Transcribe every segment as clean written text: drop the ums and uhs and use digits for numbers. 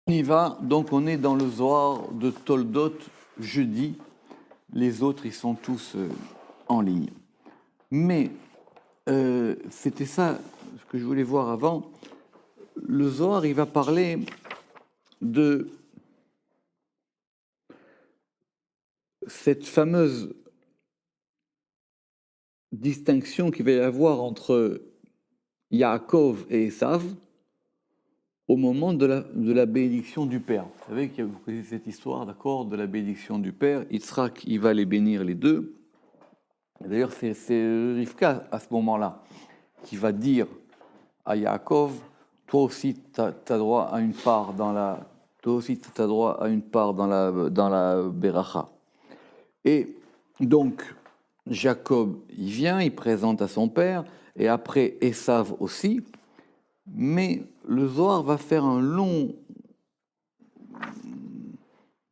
On y va, donc on est dans le Zohar de Toldot jeudi. Les autres, ils sont tous en ligne. Mais c'était ça ce que je voulais voir avant. Le Zohar, il va parler de cette fameuse distinction qu'il va y avoir entre Yaakov et Esav au moment de la bénédiction du Père. Vous savez que vous connaissez cette histoire, d'accord, de la bénédiction du Père. Yitzhak, il va les bénir les deux. D'ailleurs, c'est Rivka, à ce moment-là, qui va dire à Yaakov, toi aussi, tu as droit à une part dans la... Toi aussi, tu as droit à une part dans la Beracha. Et donc, Jacob, il vient, il présente à son père, et après, Esav aussi. Mais le Zohar va faire un long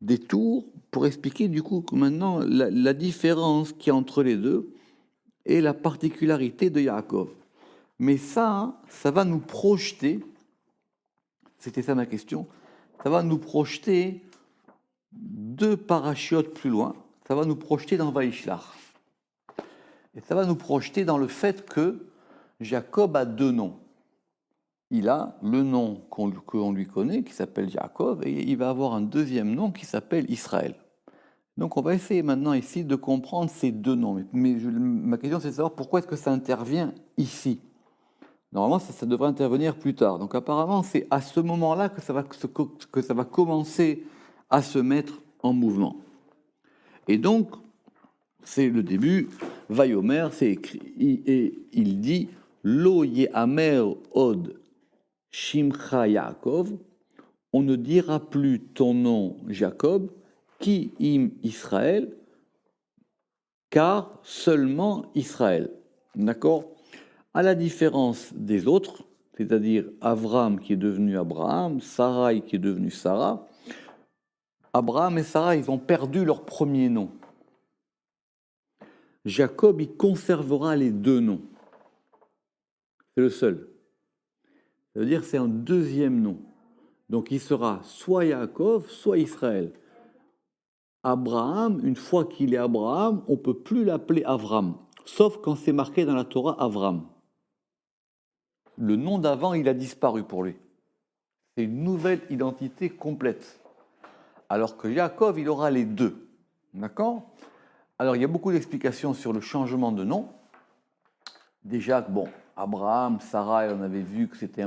détour pour expliquer du coup que maintenant la différence qu'il y a entre les deux et la particularité de Yaakov. Mais ça va nous projeter, c'était ça ma question, ça va nous projeter 2 parachiotes plus loin, ça va nous projeter dans Vaishlach. Et ça va nous projeter dans le fait que Jacob a 2 noms. Il a le nom qu'on lui connaît, qui s'appelle Jacob, et il va avoir un deuxième nom qui s'appelle Israël. Donc on va essayer maintenant ici de comprendre ces 2 noms. Mais ma question c'est de savoir pourquoi est-ce que ça intervient ici. Normalement ça devrait intervenir plus tard. Donc apparemment c'est à ce moment-là que ça va commencer à se mettre en mouvement. Et donc c'est le début, Vayomer, c'est écrit, et il dit Lo ye'amer od Shimcha Yaakov, on ne dira plus ton nom Jacob, qui im Israël, car seulement Israël. D'accord? À la différence des autres, c'est-à-dire Avram qui est devenu Abraham, Sarai qui est devenu Sarah, Abraham et Sarah, ils ont perdu leur premier nom. Jacob, il conservera les 2 noms. C'est le seul. Ça veut dire que c'est un deuxième nom. Donc il sera soit Yaakov, soit Israël. Abraham, une fois qu'il est Abraham, on ne peut plus l'appeler Avram, sauf quand c'est marqué dans la Torah Avram. Le nom d'avant, il a disparu pour lui. C'est une nouvelle identité complète. Alors que Yaakov, il aura les 2. D'accord? Alors il y a beaucoup d'explications sur le changement de nom. Déjà, bon, Abraham, Sarah, on avait vu que c'était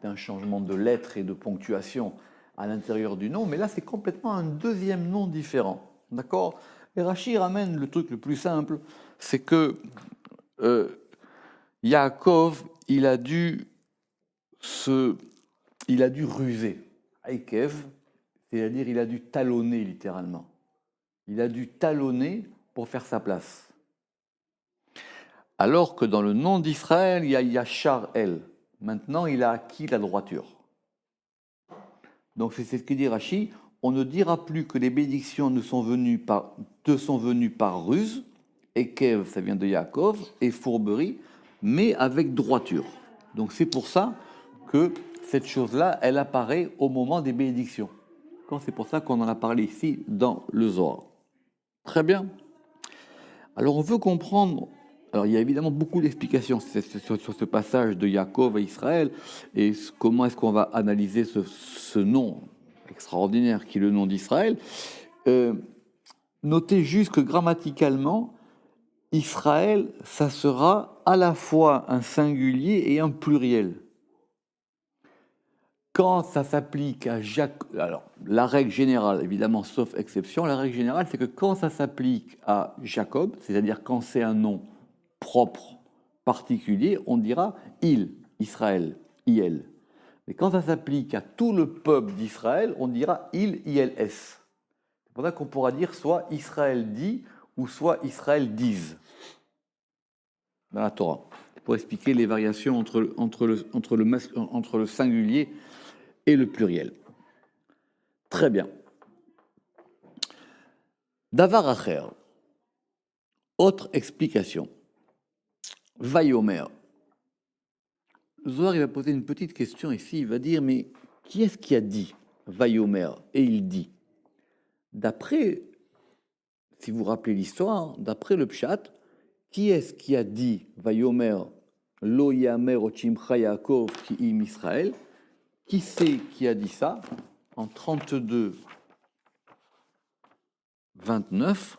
un changement de lettres et de ponctuation à l'intérieur du nom, mais là c'est complètement un deuxième nom différent. D'accord? Et Rashi ramène le truc le plus simple, c'est que Yaakov, il a dû ruser. Aikev, c'est-à-dire il a dû talonner littéralement. Il a dû talonner pour faire sa place. Alors que dans le nom d'Israël, il y a Yachar El. Maintenant, il a acquis la droiture. Donc c'est ce que dit Rashi. On ne dira plus que les bénédictions te sont venues par ruse, et Kev, ça vient de Yaakov, et fourberie, mais avec droiture. Donc c'est pour ça que cette chose-là, elle apparaît au moment des bénédictions. C'est pour ça qu'on en a parlé ici dans le Zohar. Très bien. Alors on veut comprendre. Alors il y a évidemment beaucoup d'explications sur ce passage de Yaakov à Israël et comment est-ce qu'on va analyser ce nom extraordinaire qui est le nom d'Israël. Notez juste que grammaticalement, Israël, ça sera à la fois un singulier et un pluriel. Quand ça s'applique à Jacob, alors la règle générale, évidemment, sauf exception, la règle générale, c'est que quand ça s'applique à Jacob, c'est-à-dire quand c'est un nom propre, particulier, on dira il, Israël, IL. Mais quand ça s'applique à tout le peuple d'Israël, on dira il, ILS. C'est pour ça qu'on pourra dire soit Israël dit ou soit Israël dise dans la Torah, pour expliquer les variations entre le singulier et le pluriel. Très bien. Davar acher. Autre explication. Vayomer. Zohar, il va poser une petite question ici. Il va dire, mais qui est-ce qui a dit? Vayomer, et il dit. D'après, si vous vous rappelez l'histoire, d'après le Pshat, qui est-ce qui a dit Vayomer Lo yamer ochimcha Yaakov ki im Israël? Qui c'est qui a dit ça en 32, 29?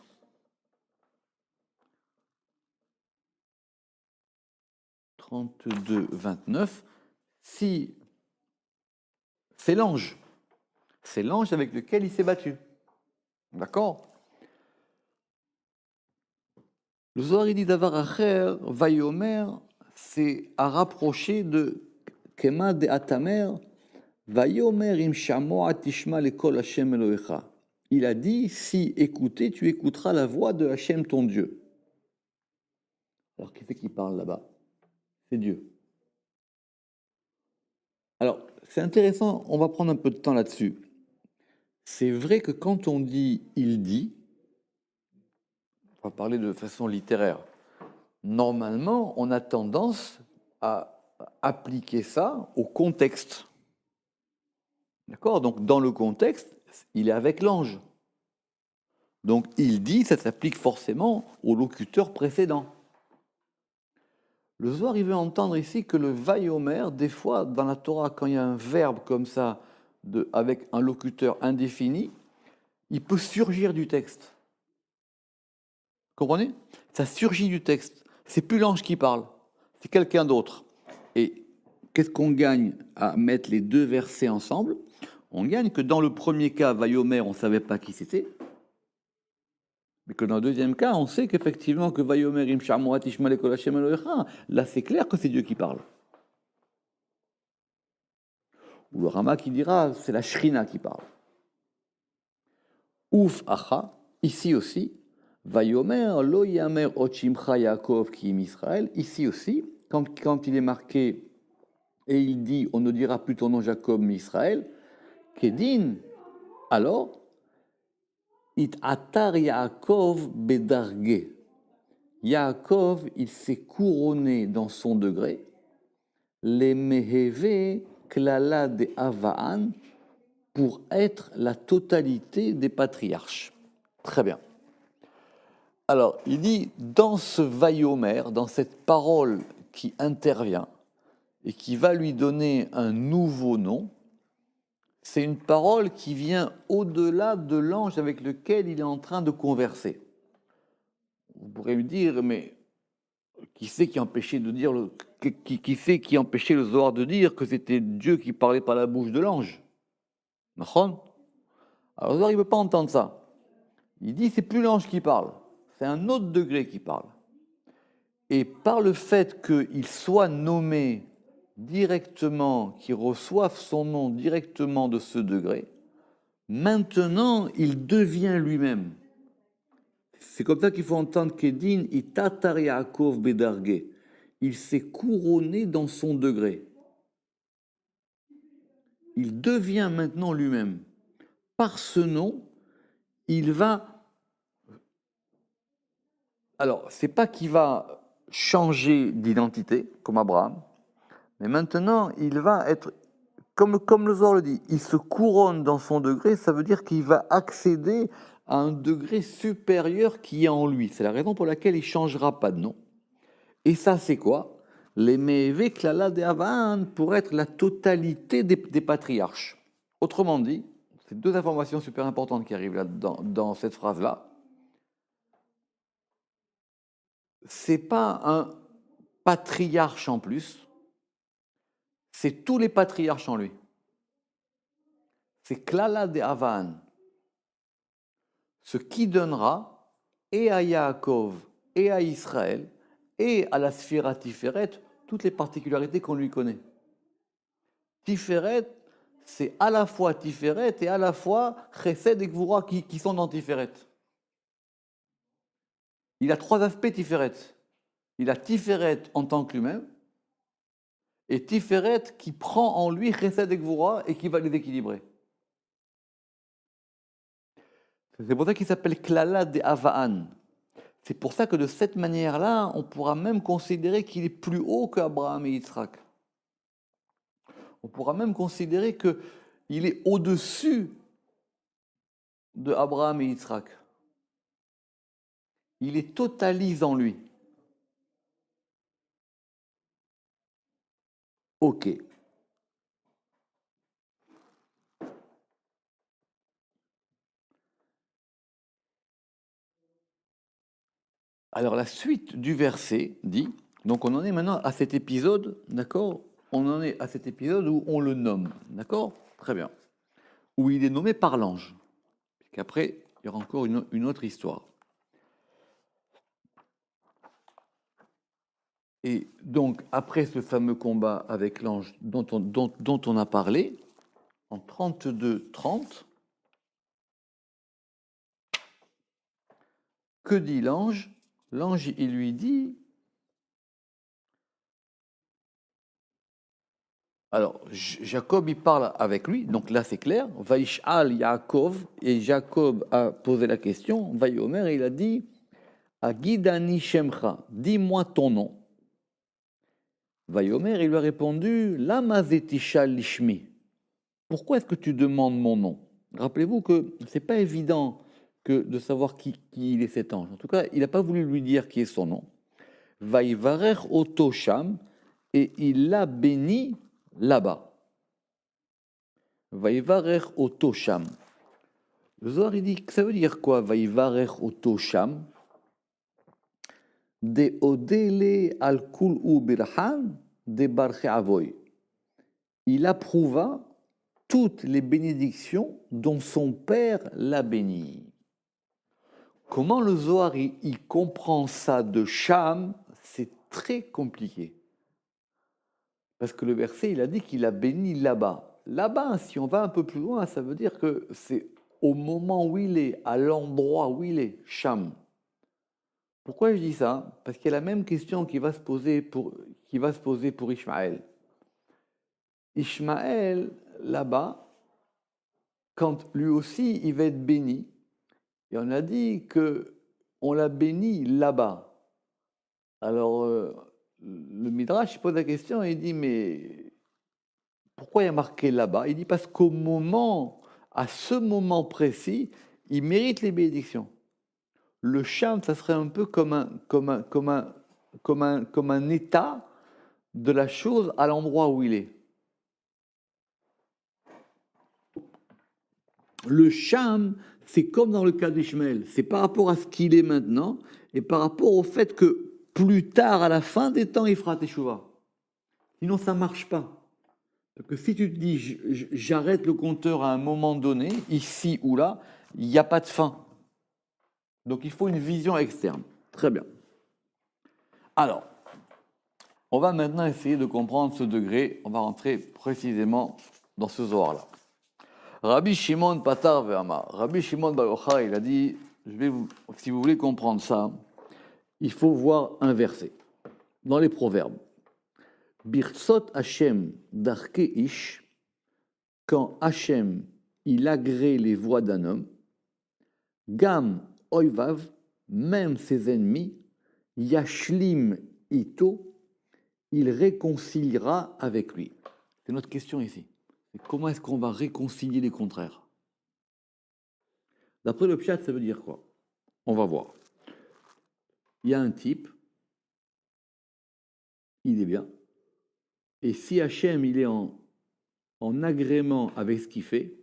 Si c'est l'ange. C'est l'ange avec lequel il s'est battu. D'accord? Le Zohar il dit d'avar acher, vayomer, c'est à rapprocher de Kema de Atamer, vayomer im shamoa tishma lekol Hashem Elohecha. Il a dit, si écouter, tu écouteras la voix de Hashem ton Dieu. Alors qui c'est qui parle là-bas? C'est Dieu. Alors, c'est intéressant, on va prendre un peu de temps là-dessus. C'est vrai que quand on dit « il dit », on va parler de façon littéraire, normalement, on a tendance à appliquer ça au contexte. D'accord? Donc, dans le contexte, il est avec l'ange. Donc, « il dit », ça s'applique forcément au locuteur précédent. Le Zohar, il veut entendre ici que le vayomer, des fois, dans la Torah, quand il y a un verbe comme ça, avec un locuteur indéfini, il peut surgir du texte. Comprenez? Ça surgit du texte. C'est plus l'ange qui parle, c'est quelqu'un d'autre. Et qu'est-ce qu'on gagne à mettre les deux versets ensemble? On gagne que dans le premier cas, vayomer, on ne savait pas qui c'était. Mais que dans le deuxième cas, on sait qu'effectivement, que Vayomer im shamoa tishma lekol Hashem Elohecha, là c'est clair que c'est Dieu qui parle. Ou le Rama qui dira, c'est la Shrina qui parle. Ouf acha, ici aussi, Vayomer lo yamer ochimcha Yaakov ki im Israël, ici aussi, quand il est marqué, et il dit, on ne dira plus ton nom Jacob, mais Israël, Kedin, alors, It atar Yaakov bedarge. Yaakov, il s'est couronné dans son degré, les meheve klala de Avaan, pour être la totalité des patriarches. Très bien. Alors, il dit, dans ce vayomer, dans cette parole qui intervient et qui va lui donner un nouveau nom, c'est une parole qui vient au-delà de l'ange avec lequel il est en train de converser. Vous pourrez me dire, mais qui c'est qui empêchait de dire qui c'est qui empêchait le Zohar de dire que c'était Dieu qui parlait par la bouche de l'ange? Alors le Zohar il ne veut pas entendre ça. Il dit c'est plus l'ange qui parle, c'est un autre degré qui parle. Et par le fait qu'il soit nommé directement, qu'il reçoive son nom directement de ce degré, maintenant il devient lui-même. C'est comme ça qu'il faut entendre Kedin, Itatar Yaakov bedarge. Il s'est couronné dans son degré. Il devient maintenant lui-même. Par ce nom, il va... Alors, c'est pas qu'il va changer d'identité, comme Abraham, mais maintenant, il va être, comme le Zohar le dit, il se couronne dans son degré, ça veut dire qu'il va accéder à un degré supérieur qui est en lui. C'est la raison pour laquelle il ne changera pas de nom. Et ça, c'est quoi? Les Meheve Klala de Avaan, pour être la totalité des patriarches. Autrement dit, c'est deux informations super importantes qui arrivent là dans cette phrase-là. C'est pas un patriarche en plus, c'est tous les patriarches en lui. C'est Klala de Avaan. Ce qui donnera et à Yaakov et à Israël et à la Sphira Tiferet toutes les particularités qu'on lui connaît. Tiferet, c'est à la fois Tiferet et à la fois Chesed et Gvura qui sont dans Tiferet. Il a trois aspects Tiferet. Il a Tiferet en tant que lui-même et Tiferet qui prend en lui Chesed et Gvura et qui va les équilibrer. C'est pour ça qu'il s'appelle Klala de Avaan. C'est pour ça que de cette manière-là, on pourra même considérer qu'il est plus haut qu'Abraham et Yitzhak. On pourra même considérer qu'il il est au-dessus de Abraham et Yitzhak. Il est totalise en lui. Ok. Alors la suite du verset dit, donc on en est maintenant à cet épisode, d'accord? On en est à cet épisode où on le nomme, d'accord? Très bien. Où il est nommé par l'ange. Qu'après, il y aura encore une autre histoire. Et donc, après ce fameux combat avec l'ange dont on a parlé, en 32-30, que dit l'ange? L'ange, il lui dit... Alors, Jacob, il parle avec lui, donc là c'est clair. Vaishal Yaakov, et Jacob a posé la question. Vayomer, il a dit Agidani Shemcha, dis-moi ton nom. Vayomer, il lui a répondu Lama zetisha lishmi. Pourquoi est-ce que tu demandes mon nom? Rappelez-vous que ce n'est pas évident que de savoir qui il est cet ange. En tout cas, il n'a pas voulu lui dire qui est son nom. Vaivarer oto sham, et il l'a béni là-bas. Vaivarer oto sham. Le Zohar, il dit, ça veut dire quoi, Vaivarer oto sham? De odele al kul u birhan de barche avoy. Il approuva toutes les bénédictions dont son père l'a béni. Comment le Zohar il comprend ça de Sham? C'est très compliqué. Parce que le verset, il a dit qu'il a béni là-bas. Là-bas, si on va un peu plus loin, ça veut dire que c'est au moment où il est, à l'endroit où il est, Sham. Pourquoi je dis ça? Parce qu'il y a la même question qui va se poser pour Ishmaël. Ishmaël, là-bas, quand lui aussi, il va être béni, et on a dit que on l'a béni là-bas. Alors, le Midrash pose la question et il dit, mais pourquoi il y a marqué là-bas? Il dit, parce qu'au moment, à ce moment précis, il mérite les bénédictions. Le Sham, ça serait un peu comme un état de la chose à l'endroit où il est. Le Sham, c'est comme dans le cas d'Ishmaël, c'est par rapport à ce qu'il est maintenant et par rapport au fait que plus tard, à la fin des temps, il fera Teshuvah. Sinon, ça ne marche pas. Parce que si tu te dis, j'arrête le compteur à un moment donné, ici ou là, il n'y a pas de fin. Donc, il faut une vision externe. Très bien. Alors, on va maintenant essayer de comprendre ce degré. On va rentrer précisément dans ce Zohar-là. Rabbi Shimon Patar Ve'amar. Rabbi Shimon Bar Yochai, il a dit, si vous voulez comprendre ça, il faut voir un verset dans les Proverbes. Birtzot Hashem darke ish, quand Hashem il agrée les voies d'un homme, Gam oivav, même ses ennemis, Yashlim ito, il réconciliera avec lui. C'est notre question ici. Comment est-ce qu'on va réconcilier les contraires? D'après le Pshat, ça veut dire quoi? On va voir. Il y a un type, il est bien, et si Hachem il est en agrément avec ce qu'il fait,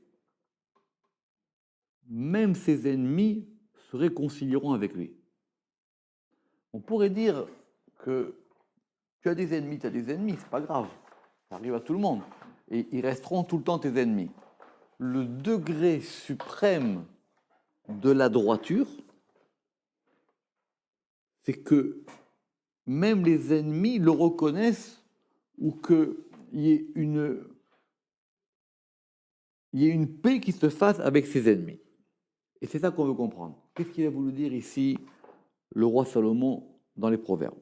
même ses ennemis se réconcilieront avec lui. On pourrait dire que tu as des ennemis, c'est pas grave, ça arrive à tout le monde, et ils resteront tout le temps tes ennemis. Le degré suprême de la droiture, c'est que même les ennemis le reconnaissent ou qu'il y ait une paix qui se fasse avec ses ennemis. Et c'est ça qu'on veut comprendre. Qu'est-ce qu'il a voulu dire ici, le roi Salomon, dans les Proverbes?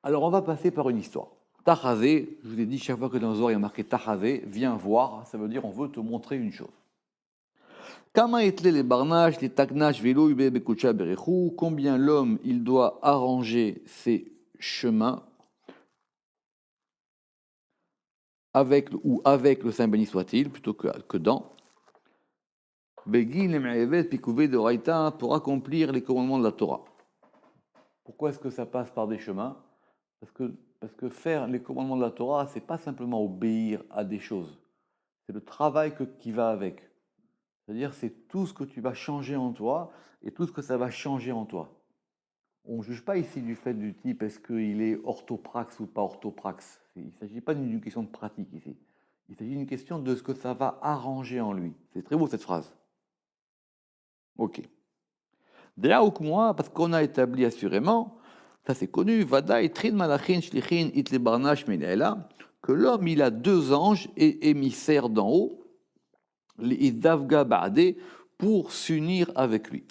Alors, on va passer par une histoire. Tachazé, je vous ai dit, chaque fois que dans le Zohar il y a marqué Tachazé, viens voir, ça veut dire on veut te montrer une chose. Combien l'homme il doit arranger ses chemins avec le Saint béni soit-il, plutôt que dans, Begin Lem'evet Pikouvé de Raïta, pour accomplir les commandements de la Torah. Pourquoi est-ce que ça passe par des chemins? Parce que faire les commandements de la Torah, c'est pas simplement obéir à des choses, c'est le travail qui va avec. C'est-à-dire, c'est tout ce que tu vas changer en toi et tout ce que ça va changer en toi. On ne juge pas ici du fait du type est-ce qu'il est orthopraxe ou pas orthopraxe. Il ne s'agit pas d'une question de pratique ici. Il s'agit d'une question de ce que ça va arranger en lui. C'est très beau cette phrase. Ok. D'ailleurs, moi, parce qu'on a établi assurément, ça c'est connu, Vada et Trin Malachin Shlichin Itle Barnash Meneela, que l'homme il a deux anges et émissaires d'en haut, les Idavga Baade, pour s'unir avec lui.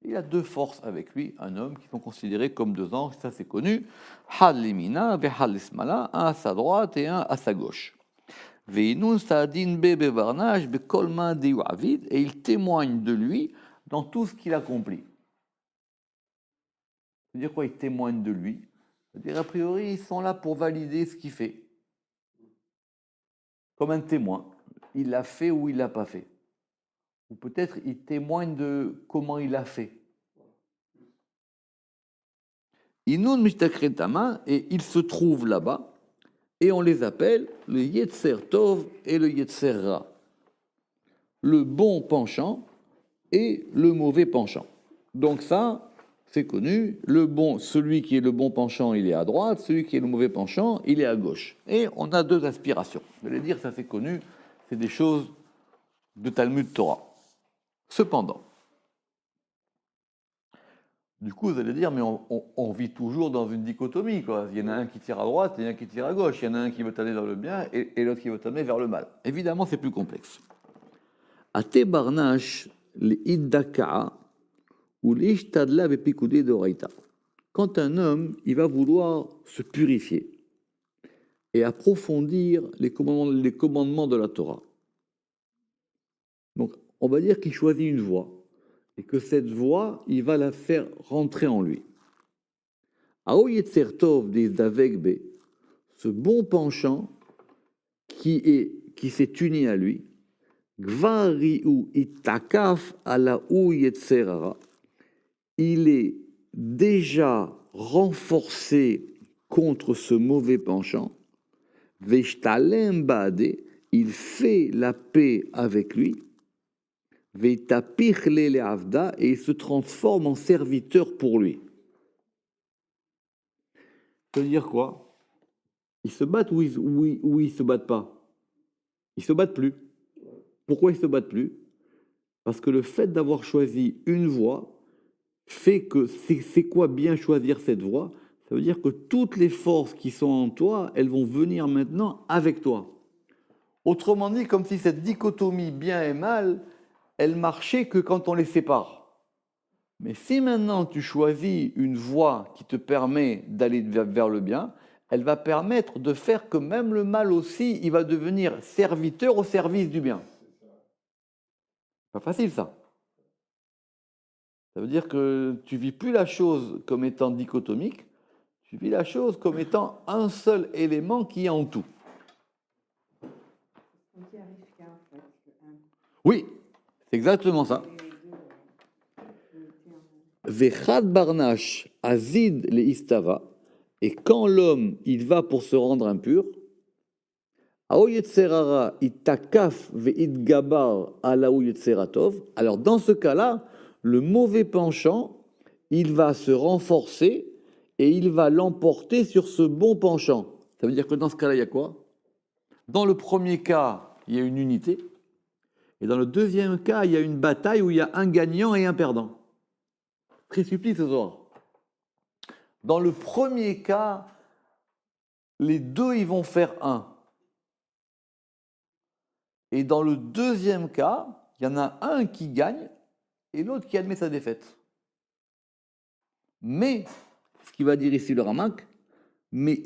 Il a deux forces avec lui, un homme qui sont considérés comme deux anges, ça c'est connu, Hal Limina ve Hal Ismala, un à sa droite et un à sa gauche. Veinun Saadin Bebe Barnash be Kolma Deu Avid, et il témoigne de lui dans tout ce qu'il accomplit. C'est-à-dire quoi, ils témoignent de lui. C'est-à-dire, a priori, ils sont là pour valider ce qu'il fait. Comme un témoin. Il l'a fait ou il l'a pas fait. Ou peut-être ils témoignent de comment il l'a fait. Inun Mishtakretama, et ils se trouvent là-bas, et on les appelle le Yetzer Tov et le Yetzer Ra. Le bon penchant et le mauvais penchant. Donc ça, c'est connu, celui qui est le bon penchant, il est à droite, celui qui est le mauvais penchant, il est à gauche. Et on a deux aspirations. Vous allez dire, ça c'est connu, c'est des choses de Talmud Torah. Cependant, du coup, vous allez dire, mais on vit toujours dans une dichotomie, quoi. Il y en a un qui tire à droite, il y en a un qui tire à gauche, il y en a un qui veut t'amener vers le bien et l'autre qui veut t'amener vers le mal. Évidemment, c'est plus complexe. Ate barnash le iddaka'a ou l'ishtadla bepikoudé d'oraita. Quand un homme, il va vouloir se purifier et approfondir les commandements de la Torah. Donc, on va dire qu'il choisit une voie et que cette voie, il va la faire rentrer en lui. Ao Yetzer Tov des Avegbe, ce bon penchant qui s'est uni à lui, Gvariu itakaf ala ou Yetzerara, il est déjà renforcé contre ce mauvais penchant. Veshtalem Bade, il fait la paix avec lui. Vetapich le avda, et il se transforme en serviteur pour lui. Ça veut dire quoi? Ils se battent ou ils se battent pas? Ils se battent plus. Pourquoi ils se battent plus? Parce que le fait d'avoir choisi une voie fait que c'est quoi bien choisir cette voie? Ça veut dire que toutes les forces qui sont en toi, elles vont venir maintenant avec toi. Autrement dit, comme si cette dichotomie bien et mal, elle marchait que quand on les sépare. Mais si maintenant tu choisis une voie qui te permet d'aller vers le bien, elle va permettre de faire que même le mal aussi, il va devenir serviteur au service du bien. Pas facile ça. Ça veut dire que tu vis plus la chose comme étant dichotomique, tu vis la chose comme étant un seul élément qui est en tout. Oui, c'est exactement ça. Vechad barnash azid le istava, et quand l'homme il va pour se rendre impur, alors dans ce cas-là, le mauvais penchant, il va se renforcer et il va l'emporter sur ce bon penchant. Ça veut dire que dans ce cas-là, il y a quoi? Dans le premier cas, il y a une unité. Et dans le deuxième cas, il y a une bataille où il y a un gagnant et un perdant. Très subtil ce soir. Dans le premier cas, les deux, ils vont faire un. Et dans le deuxième cas, il y en a un qui gagne et l'autre qui admet sa défaite. Mais, ce qu'il va dire ici le Ramak, mais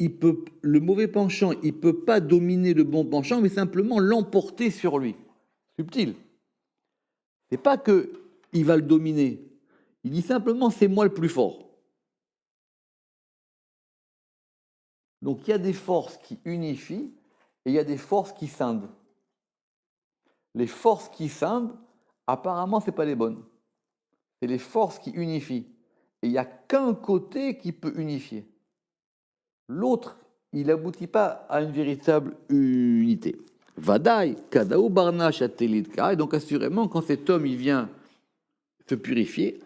le mauvais penchant, il ne peut pas dominer le bon penchant, mais simplement l'emporter sur lui. Subtil. C'est pas qu'il va le dominer. Il dit simplement, c'est moi le plus fort. Donc il y a des forces qui unifient et il y a des forces qui scindent. Les forces qui scindent, apparemment, ce n'est pas les bonnes. C'est les forces qui unifient. Et il n'y a qu'un côté qui peut unifier. L'autre, il n'aboutit pas à une véritable unité. Vadaï, Kadaou Barnash Atelidka, et donc assurément, quand cet homme il vient se purifier,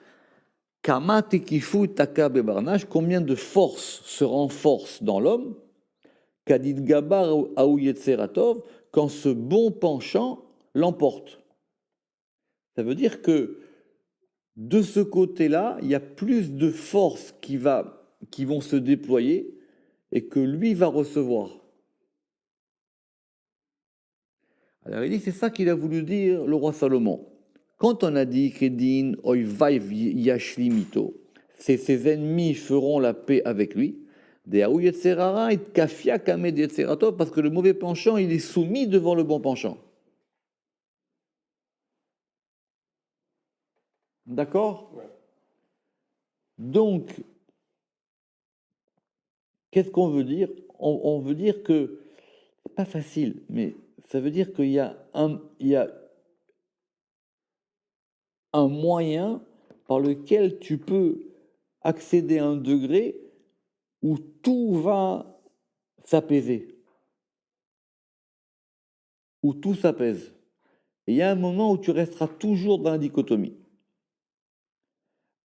Kama Tekifu Takabe Barnash, combien de force se renforce dans l'homme, Kadid Gabar Aou Yetzeratov, quand ce bon penchant l'emporte. Ça veut dire que de ce côté-là, il y a plus de forces qui vont se déployer et que lui va recevoir. Alors il dit, c'est ça qu'il a voulu dire le roi Salomon. Quand on a dit Kedin Oivaiv Yashlimito, ses ennemis feront la paix avec lui, parce que le mauvais penchant, il est soumis devant le bon penchant. D'accord? Ouais. Donc, qu'est-ce qu'on veut dire? On veut dire que, c'est pas facile, mais ça veut dire qu'il y a un moyen par lequel tu peux accéder à un degré où tout va s'apaiser, où tout s'apaise. Et il y a un moment où tu resteras toujours dans la dichotomie.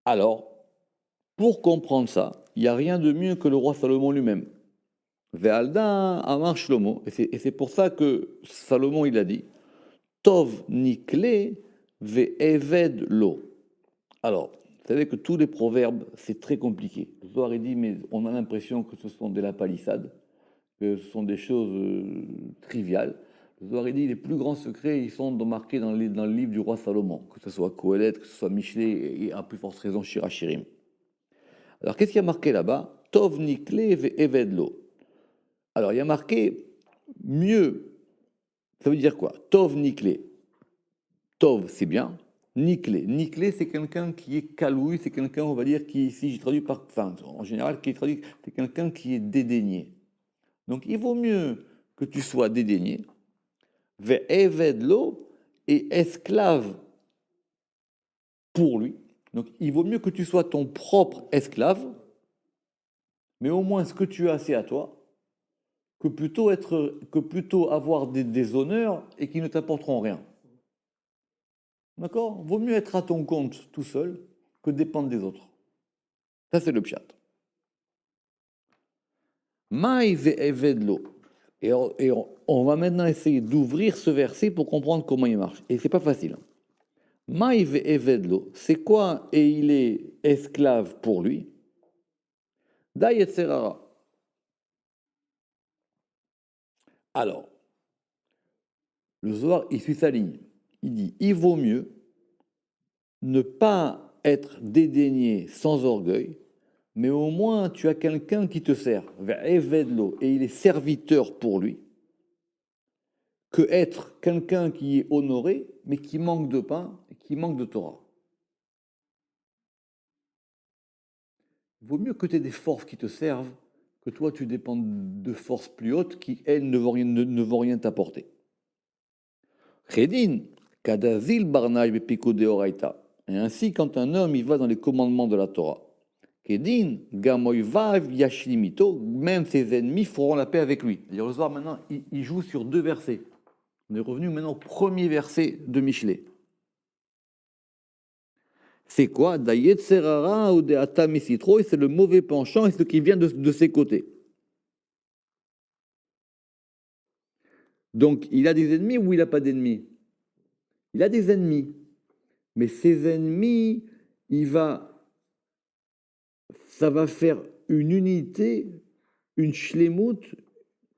Alors, pour comprendre ça, il n'y a rien de mieux que le roi Salomon lui-même. Ve'alda amar Shlomo. Et c'est pour ça que Salomon, il a dit, Tov nikle ve'eved lo. Alors, vous savez que tous les proverbes, c'est très compliqué. Le Zohar, il dit, mais on a l'impression que ce sont de la palissade, que ce sont des choses triviales. Le Zohar, il dit, les plus grands secrets, ils sont marqués dans le livre du roi Salomon, que ce soit Kohelet, que ce soit Michelet, et à plus forte raison Shirachirim. Alors, qu'est-ce qu'il y a marqué là-bas? Tov nikle ve'eved lo. Alors, il y a marqué mieux. Ça veut dire quoi? Tov nikle. Tov, c'est bien. Nikle. Nikle, c'est quelqu'un qui est calouille, c'est quelqu'un, on va dire, qui, ici, j'ai traduit par. Enfin, en général, qui est traduit, c'est quelqu'un qui est dédaigné. Donc, il vaut mieux que tu sois dédaigné. Ve'evedlo et esclave pour lui. Donc, il vaut mieux que tu sois ton propre esclave, mais au moins ce que tu as, c'est à toi, que plutôt avoir des honneurs et qui ne t'apporteront rien. D'accord? Vaut mieux être à ton compte tout seul que dépendre des autres. Ça, c'est le pshat. Maï ve'evedlo. Et on va maintenant essayer d'ouvrir ce verset pour comprendre comment il marche. Et c'est pas facile. Maï ve'evedlo, c'est quoi? Et il est esclave pour lui. Da yetzerara. Alors, le Zohar, il suit sa ligne. Il dit, il vaut mieux ne pas être dédaigné sans orgueil, mais au moins tu as quelqu'un qui te sert, ve'evedlo, et il est serviteur pour lui, que être quelqu'un qui est honoré, mais qui manque de pain, et qui manque de Torah. Il vaut mieux que tu aies des forces qui te servent, que toi tu dépends de forces plus hautes qui, elles, ne vont rien t'apporter. Chedin, kadazil barnay bepiko deoraita. Et ainsi, quand un homme il va dans les commandements de la Torah, Kedin, gamoivav yashlimito, même ses ennemis feront la paix avec lui. C'est-à-dire, le soir, maintenant, il joue sur deux versets. On est revenu maintenant au premier verset de Michelet. C'est quoi? Dayet serara ou de ata misitro, c'est le mauvais penchant et ce qui vient de ses côtés. Donc, il a des ennemis ou il n'a pas d'ennemis? Il a des ennemis. Mais ses ennemis, ça va faire une unité, une shlemut,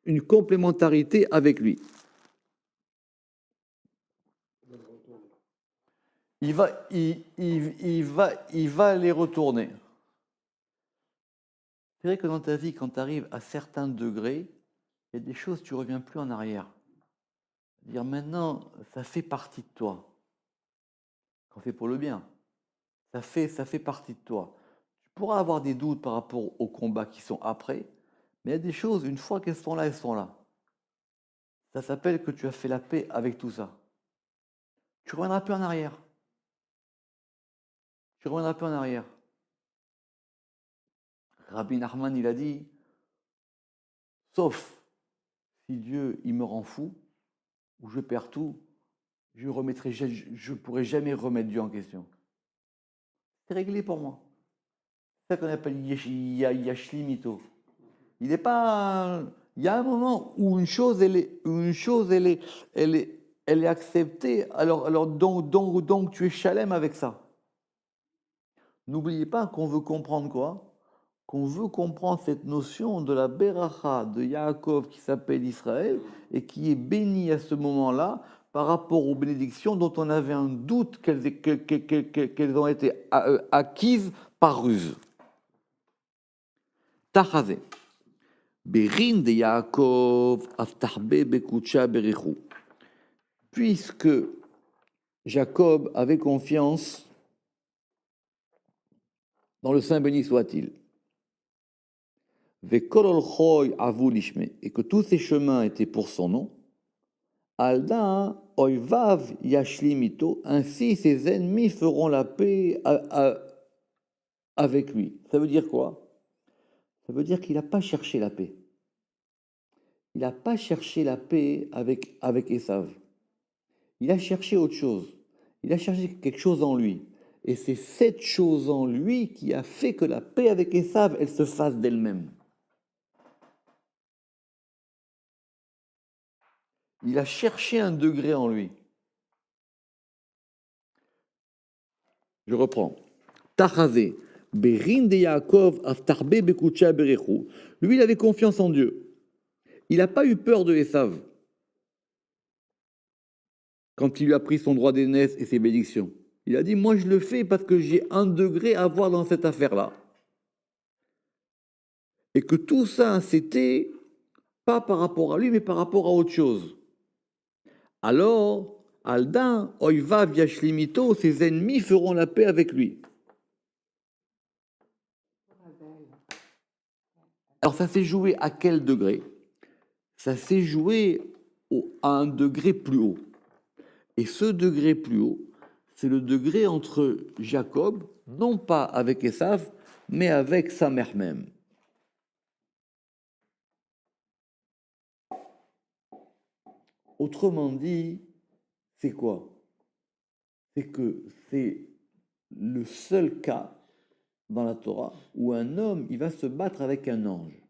une complémentarité avec lui. Il va les retourner. C'est vrai que dans ta vie, quand tu arrives à certains degrés, il y a des choses, tu ne reviens plus en arrière. Dire maintenant, ça fait partie de toi. Quand c'est pour le bien. Ça fait partie de toi. Tu pourras avoir des doutes par rapport aux combats qui sont après, mais il y a des choses, une fois qu'elles sont là, elles sont là. ça s'appelle que tu as fait la paix avec tout ça. Tu ne reviendras plus en arrière. Tu ne reviendras plus en arrière. Rabbi Nachman, il a dit, sauf si Dieu, il me rend fou, ou je perds tout, je ne pourrai jamais remettre Dieu en question. C'est réglé pour moi. C'est ça qu'on appelle Yashli Mito. Il n'est pas. Il y a un moment où une chose, elle est acceptée. Alors donc, tu es chalem avec ça. N'oubliez pas qu'on veut comprendre quoi? Qu'on veut comprendre cette notion de la Beracha de Yaakov qui s'appelle Israël et qui est béni à ce moment-là par rapport aux bénédictions dont on avait un doute qu'elles ont été acquises par ruse. Tachazé. Berin de Yaakov aftahbe bekucha berichu. Puisque Jacob avait confiance dans le Saint béni soit-il, et que tous ces chemins étaient pour son nom, Alda oivav yashlimito, ainsi ses ennemis feront la paix avec lui. Ça veut dire quoi? Ça veut dire qu'il n'a pas cherché la paix. Il n'a pas cherché la paix avec Esav. Il a cherché autre chose. Il a cherché quelque chose en lui. Et c'est cette chose en lui qui a fait que la paix avec Esav, elle se fasse d'elle-même. Il a cherché un degré en lui. Je reprends. Tachazé, Berin de Yaakov, Aftarbe Bekucha Berechu. Lui, il avait confiance en Dieu. Il n'a pas eu peur de Esav quand il lui a pris son droit d'aînesse et ses bénédictions. Il a dit, moi je le fais parce que j'ai un degré à voir dans cette affaire-là. Et que tout ça, c'était pas par rapport à lui, mais par rapport à autre chose. Alors, Aldin, Oivav Yashlimito, ses ennemis feront la paix avec lui. Alors ça s'est joué à quel degré? Ça s'est joué à un degré plus haut. Et ce degré plus haut, c'est le degré entre Jacob, non pas avec Esav, mais avec sa mère même. Autrement dit, c'est quoi? C'est que c'est le seul cas dans la Torah où un homme, il va se battre avec un ange.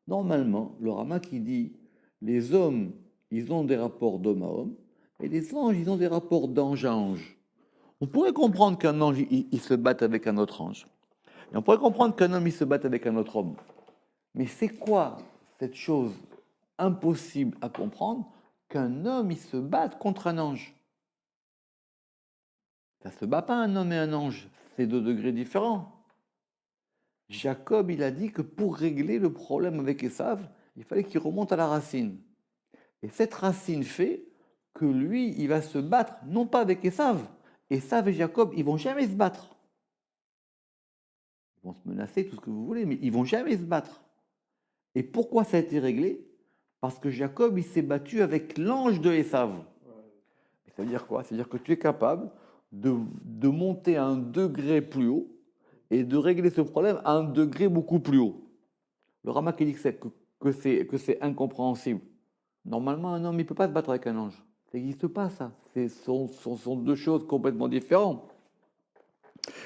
Normalement, le Rama qui dit, les hommes, ils ont des rapports d'homme à homme, et les anges, ils ont des rapports d'ange à ange. On pourrait comprendre qu'un ange, il se batte avec un autre ange. Et on pourrait comprendre qu'un homme, il se batte avec un autre homme. Mais c'est quoi cette chose impossible à comprendre qu'un homme, il se batte contre un ange? Ça ne se bat pas un homme et un ange, c'est deux degrés différents. Jacob, il a dit que pour régler le problème avec Esav, il fallait qu'il remonte à la racine. Et cette racine fait que lui, il va se battre, non pas avec Esav. Esav et Jacob, ils vont jamais se battre. Ils vont se menacer, tout ce que vous voulez, mais ils vont jamais se battre. Et pourquoi ça a été réglé? Parce que Jacob, il s'est battu avec l'ange de Esav. Ça veut dire quoi? Ça veut dire que tu es capable de monter à un degré plus haut et de régler ce problème à un degré beaucoup plus haut. Le Rama qui dit que c'est incompréhensible. Normalement, un homme, il ne peut pas se battre avec un ange. Ça n'existe pas, ça. Ce sont deux choses complètement différentes.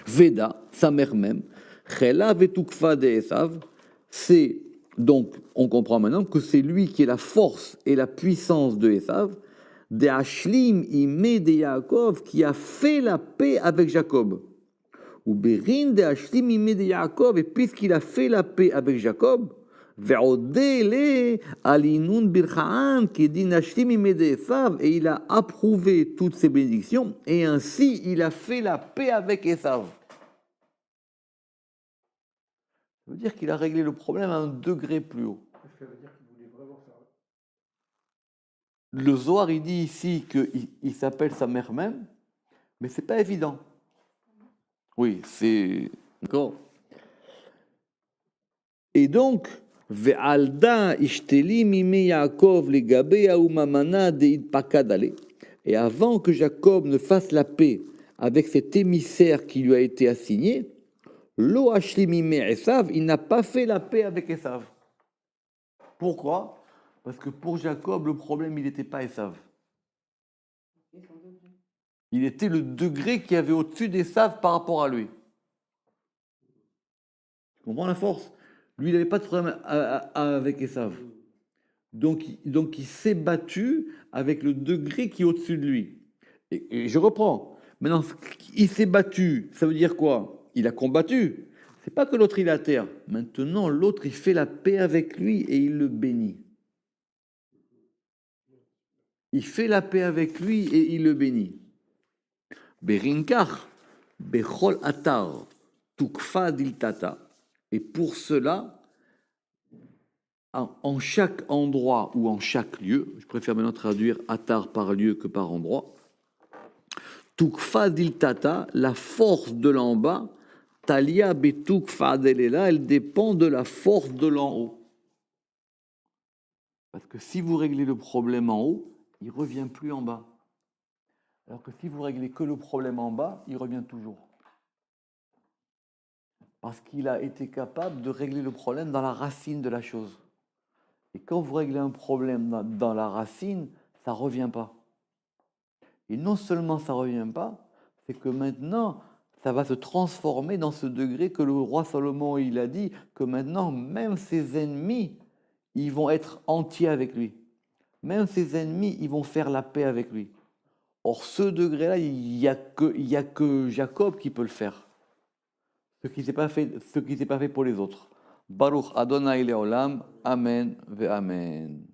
Veda, sa mère même, Chela vetukfa de Esav, c'est donc, on comprend maintenant que c'est lui qui est la force et la puissance de Esav, de Hashlim imé de Yaakov, qui a fait la paix avec Jacob. Ou Berin de Hashlim imé de Yaakov, et puisqu'il a fait la paix avec Jacob, et il a approuvé toutes ces bénédictions, et ainsi il a fait la paix avec Esav. Ça veut dire qu'il a réglé le problème à un degré plus haut. Ça veut dire qu'il voulait vraiment faire. Le Zohar, il dit ici qu'il s'appelle sa mère même, mais c'est pas évident. Oui, c'est... D'accord. Et donc, Ve'alda ishteli mime Yaakov legabe aumamana deidpakad ale. Et avant que Jacob ne fasse la paix avec cet émissaire qui lui a été assigné, lo ashli mime Esav, il n'a pas fait la paix avec Esav. Pourquoi? Parce que pour Jacob, le problème, il n'était pas Esav. Il était le degré qui avait au-dessus d'Esav par rapport à lui. Tu comprends la force? Lui, il n'avait pas de problème avec Esav. Donc il s'est battu avec le degré qui est au-dessus de lui. Et je reprends. Maintenant, il s'est battu, ça veut dire quoi? Il a combattu. C'est pas que l'autre il est à terre. Maintenant, l'autre il fait la paix avec lui et il le bénit. Il fait la paix avec lui et il le bénit. Berinkar, bechol atar, tukfa diltata. Et pour cela, en chaque endroit ou en chaque lieu, je préfère maintenant traduire atar par lieu que par endroit, tukfa diltata, la force de l'en bas, talia betukfa delela, elle dépend de la force de l'en haut. Parce que si vous réglez le problème en haut, il ne revient plus en bas. Alors que si vous réglez que le problème en bas, il revient toujours. Parce qu'il a été capable de régler le problème dans la racine de la chose. Et quand vous réglez un problème dans la racine, ça ne revient pas. Et non seulement ça ne revient pas, c'est que maintenant, ça va se transformer dans ce degré que le roi Salomon, il a dit, que maintenant, même ses ennemis, ils vont être entiers avec lui. Même ses ennemis, ils vont faire la paix avec lui. Or, ce degré-là, il n'y a que Jacob qui peut le faire. Ce qui s'est pas fait pour les autres. Baruch Adonai Leolam, Amen ve Amen.